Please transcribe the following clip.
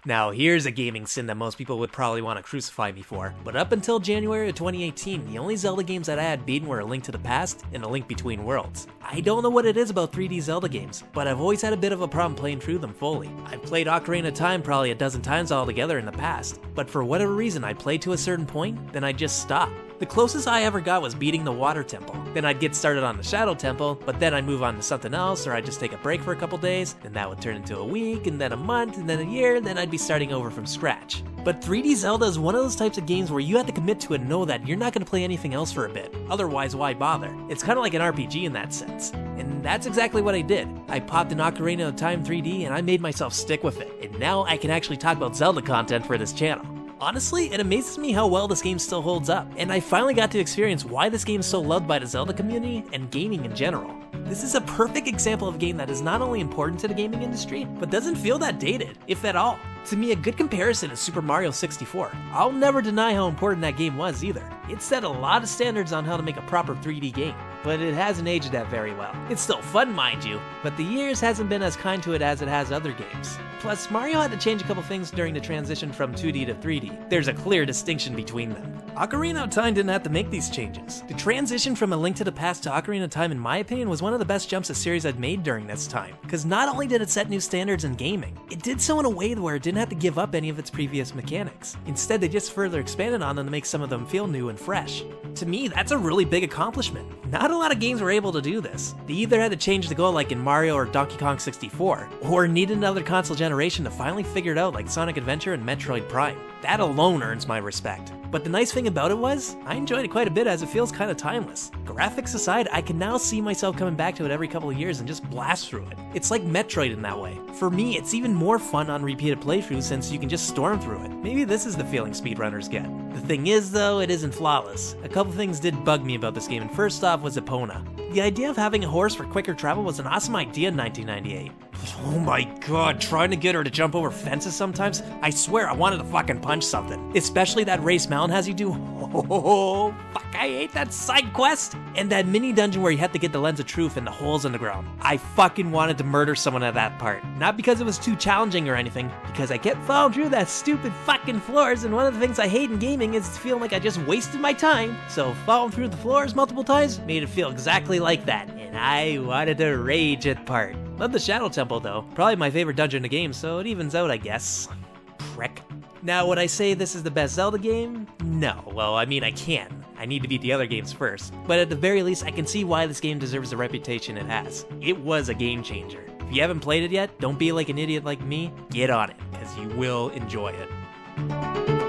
Now here's a gaming sin that most people would probably want to crucify me for, but up until January of 2018, the only Zelda games that I had beaten were A Link to the Past and A Link Between Worlds. I don't know what it is about 3D Zelda games, but I've always had a bit of a problem playing through them fully. I've played Ocarina of Time probably a dozen times altogether in the past, but for whatever reason I'd play to a certain point, then I'd just stop. The closest I ever got was beating the Water Temple. Then I'd get started on the Shadow Temple, but then I'd move on to something else, or I'd just take a break for a couple days, then that would turn into a week, and then a month, and then a year, and then I'd be starting over from scratch. But 3D Zelda is one of those types of games where you have to commit to it and know that you're not going to play anything else for a bit. Otherwise, why bother? It's kind of like an RPG in that sense. And that's exactly what I did. I popped an Ocarina of Time 3D and I made myself stick with it. And now I can actually talk about Zelda content for this channel. Honestly, it amazes me how well this game still holds up, and I finally got to experience why this game is so loved by the Zelda community and gaming in general. This is a perfect example of a game that is not only important to the gaming industry, but doesn't feel that dated, if at all. To me, a good comparison is Super Mario 64. I'll never deny how important that game was either. It set a lot of standards on how to make a proper 3D game, but it hasn't aged that very well. It's still fun, mind you, but the years hasn't been as kind to it as it has other games. Plus, Mario had to change a couple things during the transition from 2D to 3D. There's a clear distinction between them. Ocarina of Time didn't have to make these changes. The transition from A Link to the Past to Ocarina of Time, in my opinion, was one of the best jumps a series had made during this time. Because not only did it set new standards in gaming, it did so in a way where it didn't have to give up any of its previous mechanics. Instead, they just further expanded on them to make some of them feel new and fresh. To me, that's a really big accomplishment. Not a lot of games were able to do this. They either had to change the goal like in Mario or Donkey Kong 64, or needed another console generation to finally figure it out like Sonic Adventure and Metroid Prime. That alone earns my respect. But the nice thing about it was, I enjoyed it quite a bit as it feels kind of timeless. Graphics aside, I can now see myself coming back to it every couple of years and just blast through it. It's like Metroid in that way. For me, it's even more fun on repeated playthroughs since you can just storm through it. Maybe this is the feeling speedrunners get. The thing is though, it isn't flawless. A couple things did bug me about this game, and first off was Epona. The idea of having a horse for quicker travel was an awesome idea in 1998. Oh my god, trying to get her to jump over fences sometimes? I swear I wanted to fucking punch something. Especially that race Mountain has you do. Oh, fuck, I hate that side quest. And that mini dungeon where you had to get the Lens of Truth and the holes in the ground. I fucking wanted to murder someone at that part. Not because it was too challenging or anything, because I kept falling through that stupid fucking floors, and one of the things I hate in gaming is feeling like I just wasted my time. So falling through the floors multiple times made it feel exactly like that, and I wanted to rage at part. Love the Shadow Temple though. Probably my favorite dungeon in the game, so it evens out, I guess. Prick. Now, would I say this is the best Zelda game? No. Well, I mean, I can. I need to beat the other games first. But at the very least, I can see why this game deserves the reputation it has. It was a game changer. If you haven't played it yet, don't be like an idiot like me. Get on it, because you will enjoy it.